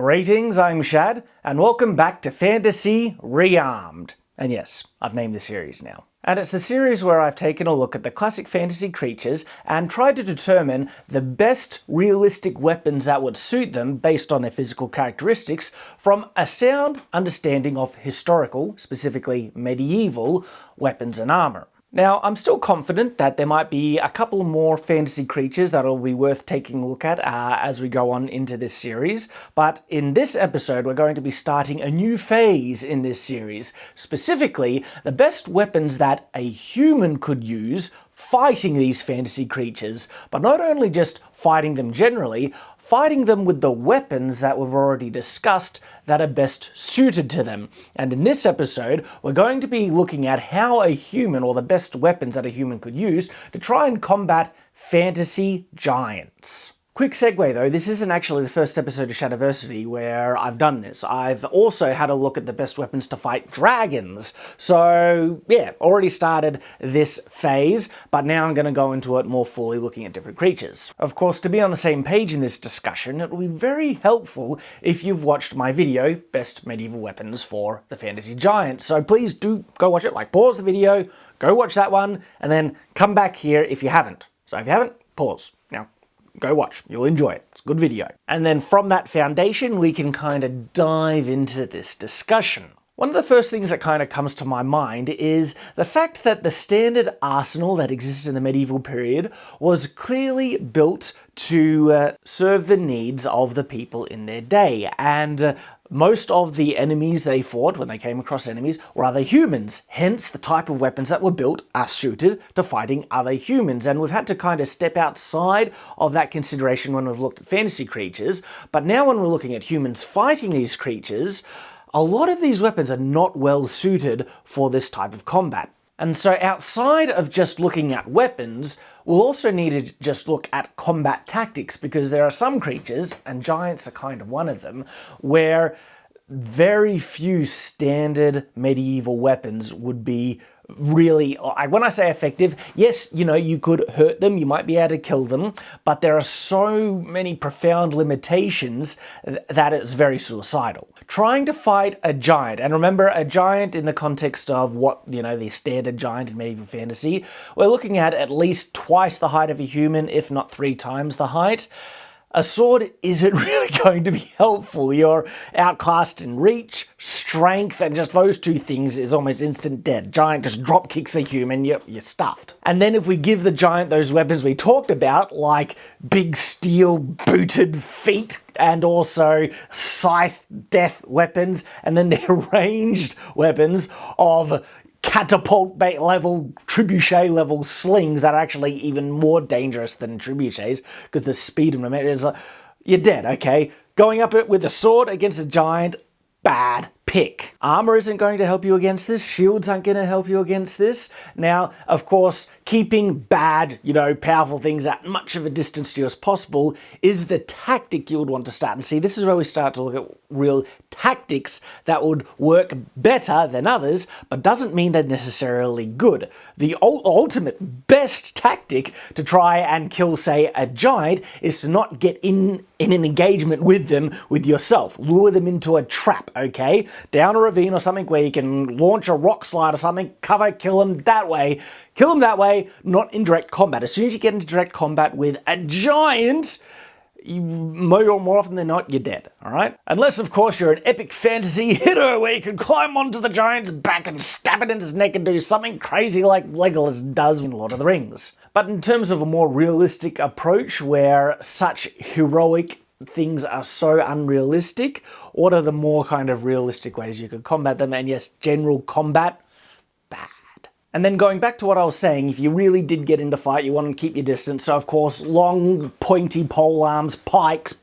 Greetings, I'm Shad, and welcome back to Fantasy Rearmed. And yes, I've named the series now. And it's the series where I've taken a look at the classic fantasy creatures and tried to determine the best realistic weapons that would suit them based on their physical characteristics from a sound understanding of historical, specifically medieval, weapons and armor. Now, I'm still confident that there might be a couple more fantasy creatures that'll be worth taking a look at as we go on into this series, but in this episode we're going to be starting a new phase in this series, specifically the best weapons that a human could use fighting these fantasy creatures, but not only just fighting them generally, fighting them with the weapons that we've already discussed that are best suited to them. And in this episode, we're going to be looking at how a human, or the best weapons that a human could use to try and combat fantasy giants. Quick segue though, this isn't actually the first episode of Shadiversity where I've done this. I've also had a look at the best weapons to fight dragons. So yeah, already started this phase, but now I'm going to go into it more fully looking at different creatures. Of course, to be on the same page in this discussion, it will be very helpful if you've watched my video, Best Medieval Weapons for the Fantasy Giants. So please do go watch it, pause the video, go watch that one, and then come back here if you haven't. So if you haven't, pause. Now, go watch. You'll enjoy it. It's a good video. And then from that foundation, we can kind of dive into this discussion. One of the first things that kind of comes to my mind is the fact that the standard arsenal that existed in the medieval period was clearly built to serve the needs of the people in their day. And most of the enemies they fought when they came across enemies were other humans. Hence, the type of weapons that were built are suited to fighting other humans. And we've had to kind of step outside of that consideration when we've looked at fantasy creatures. But now when we're looking at humans fighting these creatures, a lot of these weapons are not well suited for this type of combat. And so outside of just looking at weapons, we'll also need to just look at combat tactics, because there are some creatures, and giants are kind of one of them, where very few standard medieval weapons would be really, when I say effective, yes, you could hurt them, you might be able to kill them, but there are so many profound limitations that it's very suicidal. Trying to fight a giant, and remember, a giant in the context of what, the standard giant in medieval fantasy, we're looking at least twice the height of a human, if not 3 times the height. A sword isn't really going to be helpful. You're outclassed in reach, strength, and just those 2 things is almost instant dead. Giant just drop kicks a human, you're stuffed. And then if we give the giant those weapons we talked about, like big steel booted feet, and also scythe death weapons, and then their ranged weapons of catapult level, trebuchet level slings that are actually even more dangerous than trebuchets because the speed and momentum is you're dead, okay? Going up it with a sword against a giant, bad pick. Armor isn't going to help you against this. Shields aren't going to help you against this. Now, of course, keeping bad, powerful things at much of a distance to you as possible is the tactic you would want to start. And see, this is where we start to look at real tactics that would work better than others, but doesn't mean they're necessarily good. The ultimate best tactic to try and kill, say, a giant is to not get in an engagement with them with yourself. Lure them into a trap, okay? Down a ravine or something where you can launch a rock slide or something, kill them that way. Kill them that way, not in direct combat. As soon as you get into direct combat with a giant, more often than not, you're dead, all right? Unless, of course, you're an epic fantasy hero where you can climb onto the giant's back and stab it in his neck and do something crazy like Legolas does in Lord of the Rings. But in terms of a more realistic approach where such heroic things are so unrealistic, what are the more kind of realistic ways you could combat them? And yes, general combat, bad. And then going back to what I was saying, if you really did get into fight, you want to keep your distance. So of course, long, pointy pole arms, pikes,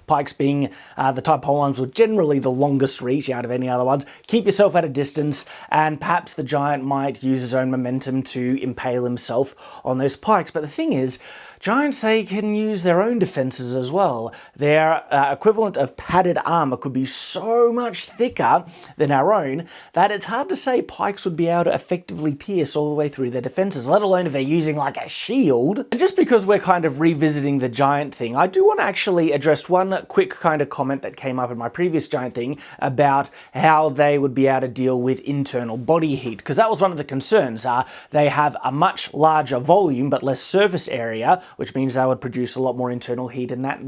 pikes being the type of pole arms with generally the longest reach out of any other ones. Keep yourself at a distance, and perhaps the giant might use his own momentum to impale himself on those pikes. But the thing is, giants, they can use their own defenses as well. Their equivalent of padded armor could be so much thicker than our own that it's hard to say pikes would be able to effectively pierce all the way through their defenses, let alone if they're using like a shield. And just because we're kind of revisiting the giant thing, I do want to actually actually addressed one quick kind of comment that came up in my previous giant thing about how they would be able to deal with internal body heat, because that was one of the concerns. They have a much larger volume but less surface area, which means they would produce a lot more internal heat, and that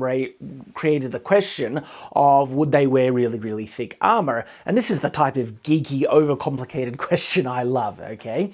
created the question of would they wear really, really thick armor? And this is the type of geeky, overcomplicated question I love, okay?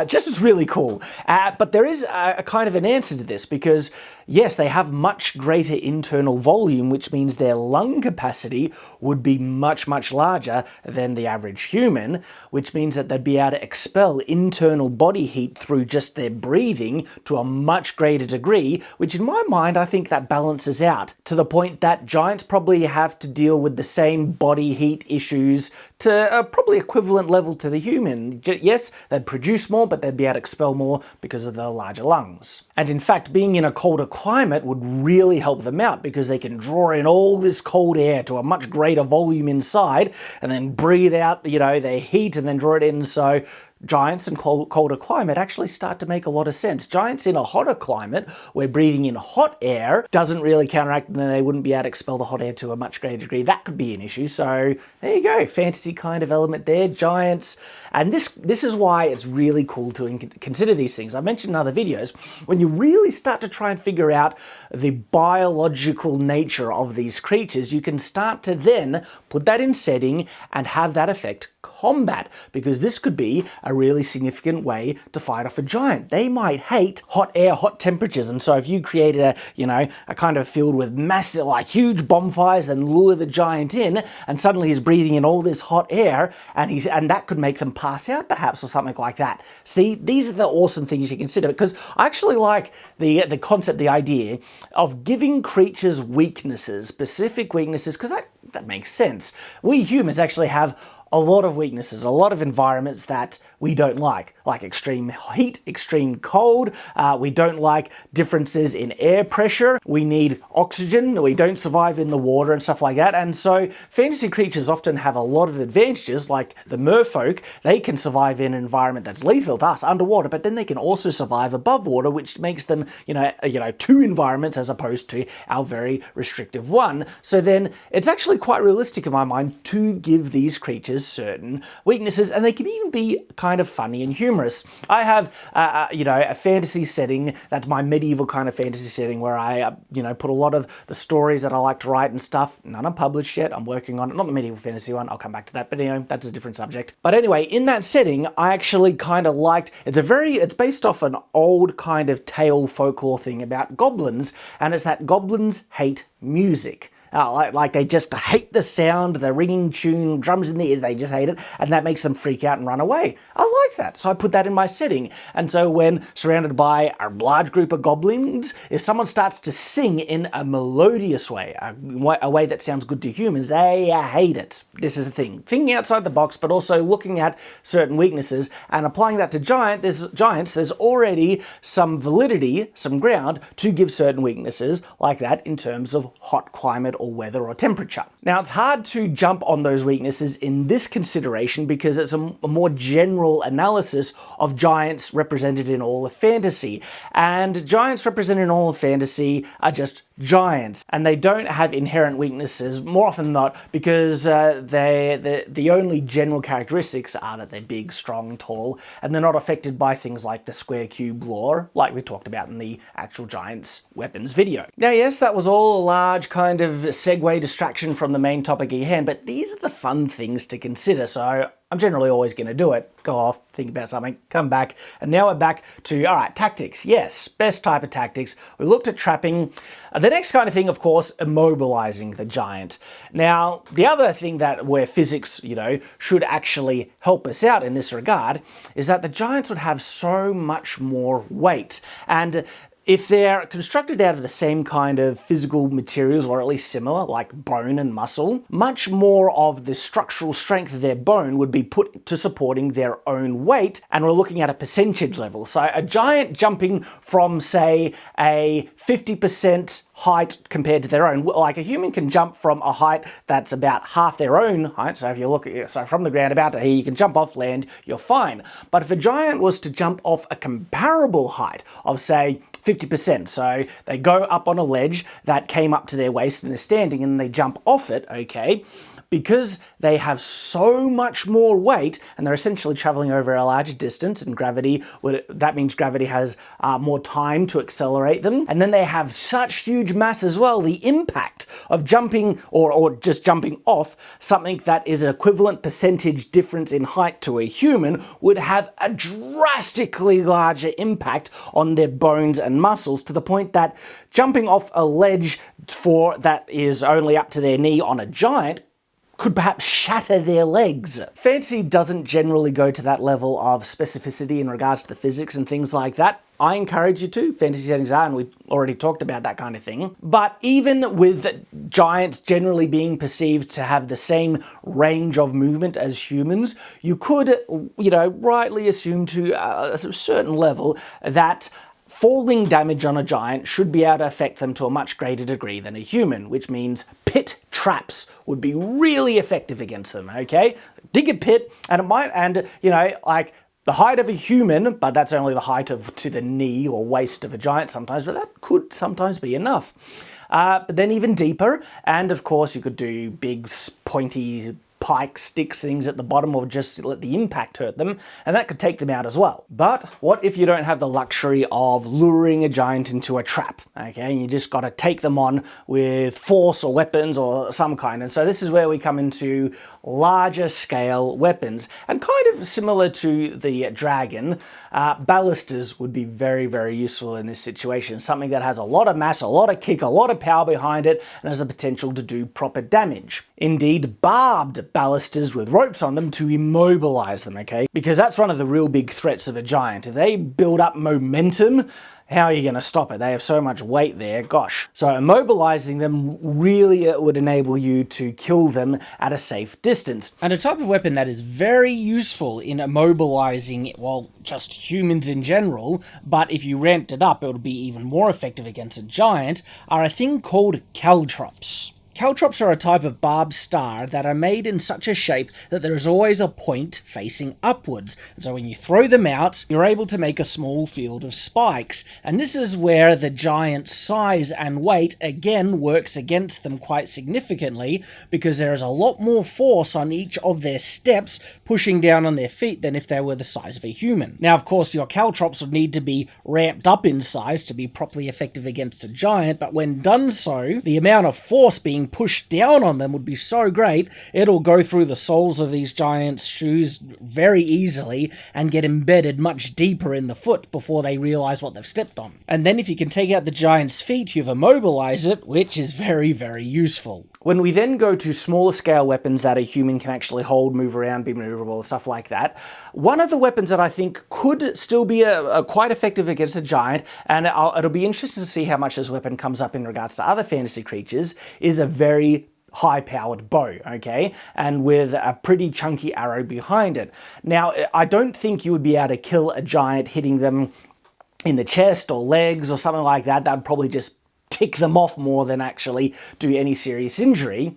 Just it's really cool. But there is a kind of an answer to this, because yes, they have much greater internal volume, which means their lung capacity would be much, much larger than the average human, which means that they'd be able to expel internal body heat through just their breathing to a much greater degree, which in my mind, I think that balances out to the point that giants probably have to deal with the same body heat issues to a probably equivalent level to the human. Yes, they'd produce more, but they'd be able to expel more because of the larger lungs. And in fact, being in a colder climate would really help them out, because they can draw in all this cold air to a much greater volume inside and then breathe out, their heat and then draw it in. So giants in colder climate actually start to make a lot of sense. Giants in a hotter climate, where breathing in hot air doesn't really counteract, and they wouldn't be able to expel the hot air to a much greater degree. That could be an issue. So there you go, fantasy kind of element there, giants. And this is why it's really cool to consider these things. I mentioned in other videos, when you really start to try and figure out the biological nature of these creatures, you can start to then put that in setting and have that affect combat, because this could be a really significant way to fight off a giant. They might hate hot air, hot temperatures, and so if you created a kind of field with massive, like huge bonfires and lure the giant in, and suddenly he's breathing in all this hot air, and that could make them pass out perhaps, or something like that. See, these are the awesome things you consider, because I actually like the concept, the idea of giving creatures weaknesses, specific weaknesses, because that makes sense. We humans actually have a lot of weaknesses, a lot of environments that we don't like extreme heat, extreme cold. We don't like differences in air pressure. We need oxygen. We don't survive in the water and stuff like that. And so fantasy creatures often have a lot of advantages, like the merfolk. They can survive in an environment that's lethal to us underwater, but then they can also survive above water, which makes them, two environments as opposed to our very restrictive one. So then it's actually quite realistic in my mind to give these creatures certain weaknesses, and they can even be kind of funny and humorous. I have, a fantasy setting that's my medieval kind of fantasy setting, where I, put a lot of the stories that I like to write and stuff. None are published yet. I'm working on it. Not the medieval fantasy one. I'll come back to that, but that's a different subject. But anyway, in that setting, I actually kind of liked. It's based off an old kind of tale folklore thing about goblins, and it's that goblins hate music. Like they just hate the sound, the ringing tune, drums in the ears, they just hate it, and that makes them freak out and run away. I like that, so I put that in my setting. And so when surrounded by a large group of goblins, if someone starts to sing in a melodious way, a way that sounds good to humans, they hate it. This is the thing. Thinking outside the box, but also looking at certain weaknesses and applying that to giants, there's already some validity, some ground to give certain weaknesses like that in terms of hot climate or weather or temperature. Now, it's hard to jump on those weaknesses in this consideration, because it's a more general analysis of giants represented in all of fantasy. And giants represented in all of fantasy are just giants, and they don't have inherent weaknesses more often than not, because the only general characteristics are that they're big, strong, tall, and they're not affected by things like the square cube law, like we talked about in the actual giants weapons video. Now, yes, that was all a large kind of segue distraction from the main topic at hand, but these are the fun things to consider, so I'm generally always going to do it. Go off, think about something, come back, and now we're back to, all right, tactics. Yes, best type of tactics. We looked at trapping. The next kind of thing, of course, immobilizing the giant. Now, the other thing where physics, should actually help us out in this regard is that the giants would have so much more weight. And if they're constructed out of the same kind of physical materials, or at least similar, like bone and muscle, much more of the structural strength of their bone would be put to supporting their own weight, and we're looking at a percentage level. So a giant jumping from, say, a 50% height compared to their own, like a human can jump from a height that's about half their own height. So if you look at, so from the ground about to here, you can jump off land, you're fine. But if a giant was to jump off a comparable height of, say, 50%. So they go up on a ledge that came up to their waist and they're standing and they jump off it, okay? Because they have so much more weight and they're essentially traveling over a larger distance, and that means gravity has more time to accelerate them. And then they have such huge mass as well. The impact of jumping or just jumping off something that is an equivalent percentage difference in height to a human would have a drastically larger impact on their bones and muscles, to the point that jumping off a ledge that is only up to their knee on a giant could perhaps shatter their legs. Fantasy doesn't generally go to that level of specificity in regards to the physics and things like that. I encourage you to. Fantasy settings are, and we already talked about that kind of thing. But even with giants generally being perceived to have the same range of movement as humans, you could, rightly assume to a certain level that falling damage on a giant should be able to affect them to a much greater degree than a human, which means pit traps would be really effective against them, okay? Dig a pit, and it might, like the height of a human, but that's only the height to the knee or waist of a giant sometimes, but that could sometimes be enough. But then even deeper, and of course you could do big pointy pike sticks things at the bottom, or just let the impact hurt them, and that could take them out as well. But what if you don't have the luxury of luring a giant into a trap, okay? And you just got to take them on with force or weapons or some kind. And so this is where we come into larger scale weapons, and kind of similar to the dragon, ballistas would be very, very useful in this situation. Something that has a lot of mass, a lot of kick, a lot of power behind it, and has the potential to do proper damage. Indeed, barbed ballistas with ropes on them to immobilize them, okay? Because that's one of the real big threats of a giant. If they build up momentum, how are you going to stop it? They have so much weight there, gosh. So immobilizing them really would enable you to kill them at a safe distance. And a type of weapon that is very useful in immobilizing, well, just humans in general, but if you ramped it up, it would be even more effective against a giant, are a thing called caltrops. Caltrops are a type of barbed star that are made in such a shape that there is always a point facing upwards. And so when you throw them out, you're able to make a small field of spikes. And this is where the giant's size and weight again works against them quite significantly, because there is a lot more force on each of their steps pushing down on their feet than if they were the size of a human. Now, of course, your caltrops would need to be ramped up in size to be properly effective against a giant, but when done so, the amount of force being pushed down on them would be so great, it'll go through the soles of these giants' shoes very easily and get embedded much deeper in the foot before they realize what they've stepped on. And then if you can take out the giant's feet, you've immobilized it, which is very, very useful. When we then go to smaller scale weapons that a human can actually hold, move around, be maneuverable, stuff like that, one of the weapons that I think could still be quite effective against a giant, and it'll be interesting to see how much this weapon comes up in regards to other fantasy creatures, is a very high-powered bow, okay? And with a pretty chunky arrow behind it. Now, I don't think you would be able to kill a giant hitting them in the chest or legs or something like that. That would probably just tick them off more than actually do any serious injury.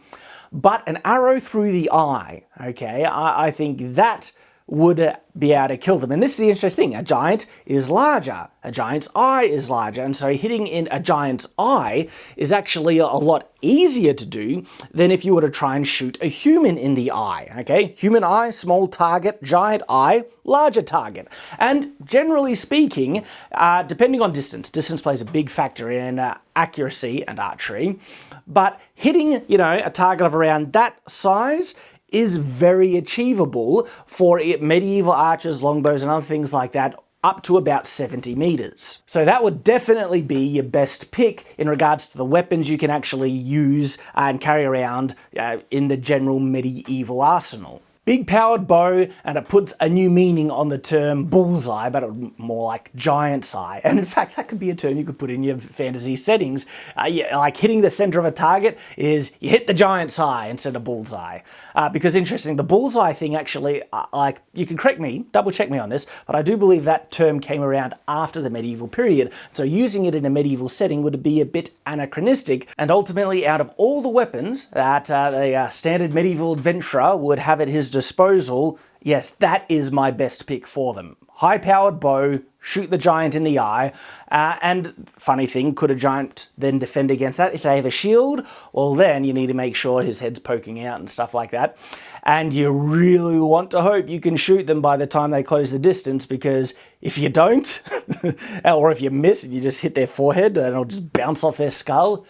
But an arrow through the eye, okay, I think that would be able to kill them. And this is the interesting thing. A giant is larger. A giant's eye is larger. And so hitting in a giant's eye is actually a lot easier to do than if you were to try and shoot a human in the eye. Okay? Human eye, small target. Giant eye, larger target. And generally speaking, depending on distance plays a big factor in accuracy and archery. But hitting, a target of around that size is very achievable for medieval archers, longbows, and other things like that, up to about 70 meters. So that would definitely be your best pick in regards to the weapons you can actually use and carry around in the general medieval arsenal. Big powered bow, and it puts a new meaning on the term bullseye, but more like giant's eye. And in fact, that could be a term you could put in your fantasy settings. Like hitting the center of a target is you hit the giant's eye instead of bullseye. Because interesting, the bullseye thing actually, you can correct me, double check me on this, but I do believe that term came around after the medieval period. So using it in a medieval setting would be a bit anachronistic. And ultimately, out of all the weapons that the standard medieval adventurer would have at his disposal, yes, that is my best pick for them. High-powered bow, shoot the giant in the eye. And funny thing, could a giant then defend against that? If they have a shield, well then you need to make sure his head's poking out and stuff like that. And you really want to hope you can shoot them by the time they close the distance, because if you don't, or if you miss and you just hit their forehead and it'll just bounce off their skull,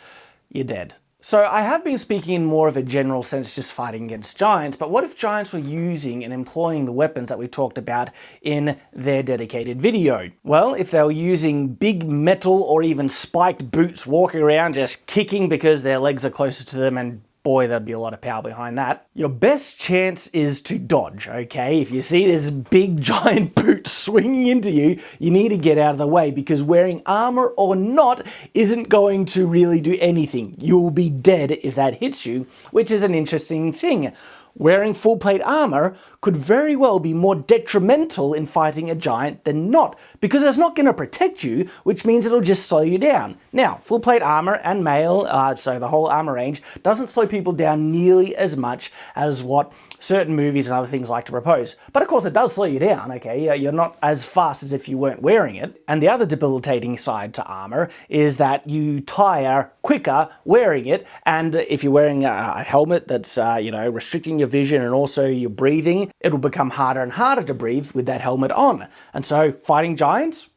you're dead. So I have been speaking in more of a general sense, just fighting against giants, but what if giants were using and employing the weapons that we talked about in their dedicated video? Well, if they were using big metal or even spiked boots, walking around just kicking because their legs are closer to them, and boy, there'd be a lot of power behind that. Your best chance is to dodge, okay? If you see this big giant boot swinging into you, you need to get out of the way, because wearing armor or not isn't going to really do anything. You'll be dead if that hits you, which is an interesting thing. Wearing full plate armor could very well be more detrimental in fighting a giant than not, because it's not going to protect you, which means it'll just slow you down. Now, full plate armor and mail, so the whole armor range, doesn't slow people down nearly as much as what certain movies and other things like to propose. But of course it does slow you down, okay? You're not as fast as if you weren't wearing it. And the other debilitating side to armor is that you tire quicker wearing it, and if you're wearing a helmet that's, restricting your vision and also your breathing, it'll become harder and harder to breathe with that helmet on. And so fighting giants,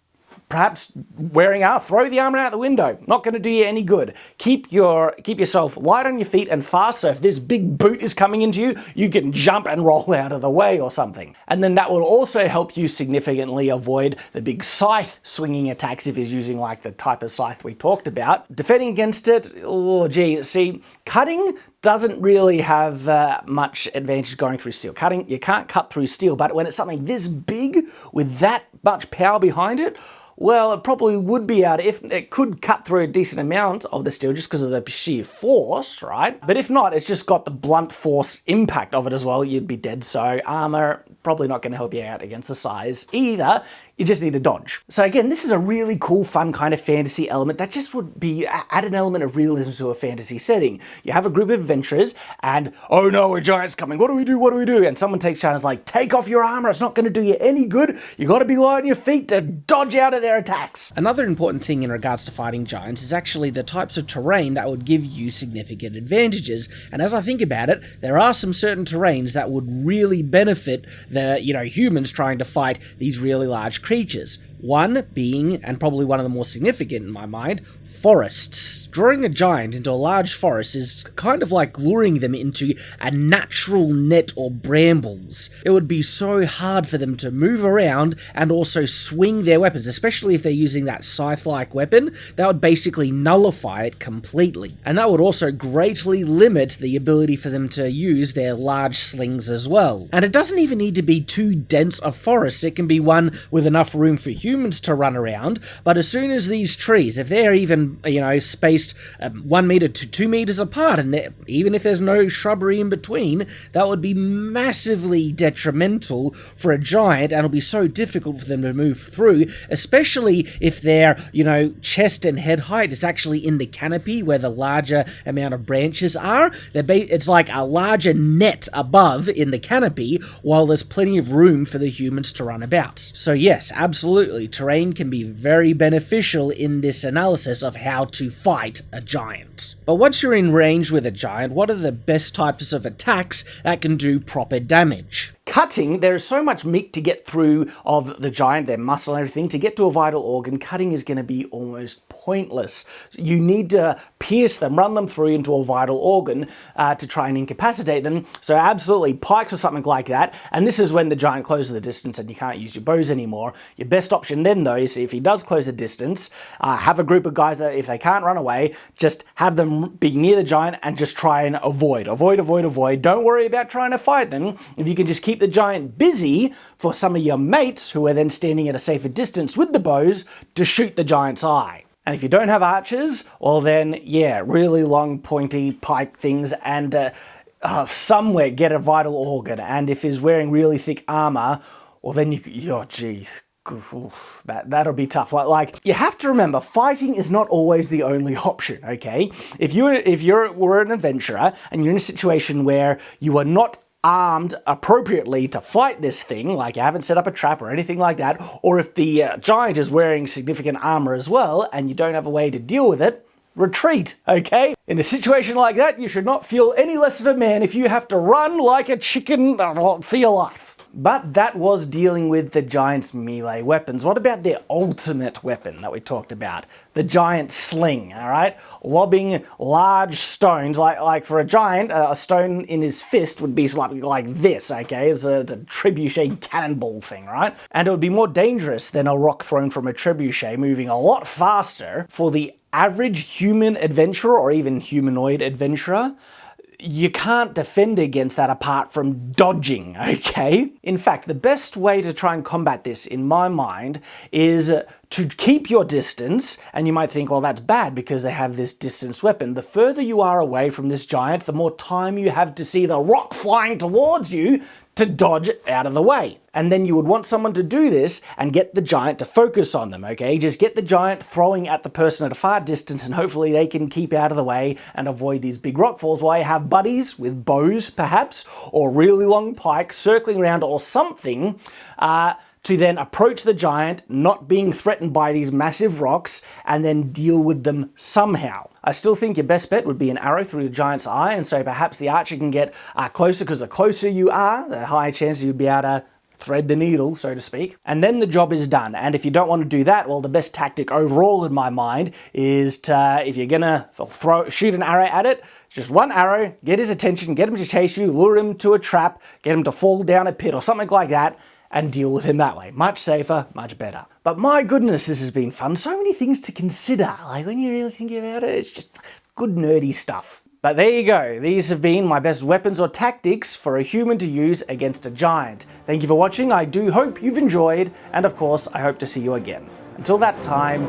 perhaps throw the armor out the window. Not going to do you any good. Keep yourself light on your feet and fast, so if this big boot is coming into you, you can jump and roll out of the way or something. And then that will also help you significantly avoid the big scythe swinging attacks if he's using like the type of scythe we talked about. Defending against it, oh gee, see, cutting doesn't really have much advantage going through steel. Cutting, you can't cut through steel, but when it's something this big with that much power behind it, well, it probably would be able to, if it could cut through a decent amount of the steel just because of the sheer force, right? But if not, it's just got the blunt force impact of it as well, you'd be dead. So armor, probably not going to help you out against the size either. You just need to dodge. So again, this is a really cool, fun kind of fantasy element that just would be add an element of realism to a fantasy setting. You have a group of adventurers and, oh no, a giant's coming. What do we do? What do we do? And someone takes charge and is like, take off your armor. It's not going to do you any good. You got to be light on your feet to dodge out of their attacks. Another important thing in regards to fighting giants is actually the types of terrain that would give you significant advantages. And as I think about it, there are some certain terrains that would really benefit the, humans trying to fight these really large creatures. One being, and probably one of the more significant in my mind, forests. Drawing a giant into a large forest is kind of like luring them into a natural net or brambles. It would be so hard for them to move around and also swing their weapons, especially if they're using that scythe-like weapon. That would basically nullify it completely. And that would also greatly limit the ability for them to use their large slings as well. And it doesn't even need to be too dense a forest. It can be one with enough room for humans to run around, but as soon as these trees, if they're even, spaced 1 meter to 2 meters apart, and even if there's no shrubbery in between, that would be massively detrimental for a giant, and it'll be so difficult for them to move through, especially if their, chest and head height is actually in the canopy where the larger amount of branches are. It's like a larger net above in the canopy, while there's plenty of room for the humans to run about. So yes, absolutely, terrain can be very beneficial in this analysis of how to fight a giant. But once you're in range with a giant, what are the best types of attacks that can do proper damage? Cutting, there is so much meat to get through of the giant, their muscle and everything. To get to a vital organ, cutting is going to be almost pointless. You need to pierce them, run them through into a vital organ to try and incapacitate them. So absolutely, pikes or something like that. And this is when the giant closes the distance and you can't use your bows anymore. Your best option then, though, is if he does close the distance, have a group of guys that, if they can't run away, just have them be near the giant and just try and avoid. Don't worry about trying to fight them. If you can just keep the giant busy for some of your mates who are then standing at a safer distance with the bows to shoot the giant's eye. And if you don't have archers, well then, yeah, really long pointy pike things, and somewhere get a vital organ. And if he's wearing really thick armor, well then that'll be tough. Like you have to remember, fighting is not always the only option, okay? If you're an adventurer and you're in a situation where you are not armed appropriately to fight this thing, like you haven't set up a trap or anything like that, or if the giant is wearing significant armor as well and you don't have a way to deal with it, retreat, okay? In a situation like that, you should not feel any less of a man if you have to run like a chicken for your life. But that was dealing with the giant's melee weapons. What about their ultimate weapon that we talked about? The giant sling, all right? Lobbing large stones, like for a giant, a stone in his fist would be like this, okay? It's a trebuchet cannonball thing, right? And it would be more dangerous than a rock thrown from a trebuchet, moving a lot faster. For the average human adventurer, or even humanoid adventurer, you can't defend against that apart from dodging, okay? In fact, the best way to try and combat this, in my mind, is to keep your distance, and you might think, well, that's bad because they have this distance weapon. The further you are away from this giant, the more time you have to see the rock flying towards you to dodge out of the way. And then you would want someone to do this and get the giant to focus on them, okay? Just get the giant throwing at the person at a far distance and hopefully they can keep out of the way and avoid these big rock falls, while you have buddies with bows, perhaps, or really long pikes circling around or something, to then approach the giant, not being threatened by these massive rocks, and then deal with them somehow. I still think your best bet would be an arrow through the giant's eye, and so perhaps the archer can get closer, because the closer you are, the higher chance you'd be able to thread the needle, so to speak. And then the job is done. And if you don't want to do that, well, the best tactic overall in my mind is to, if you're gonna shoot an arrow at it, just one arrow, get his attention, get him to chase you, lure him to a trap, get him to fall down a pit or something like that, and deal with him that way. Much safer, much better. But my goodness, this has been fun. So many things to consider. Like when you really think about it, it's just good nerdy stuff. But there you go. These have been my best weapons or tactics for a human to use against a giant. Thank you for watching. I do hope you've enjoyed. And of course, I hope to see you again. Until that time,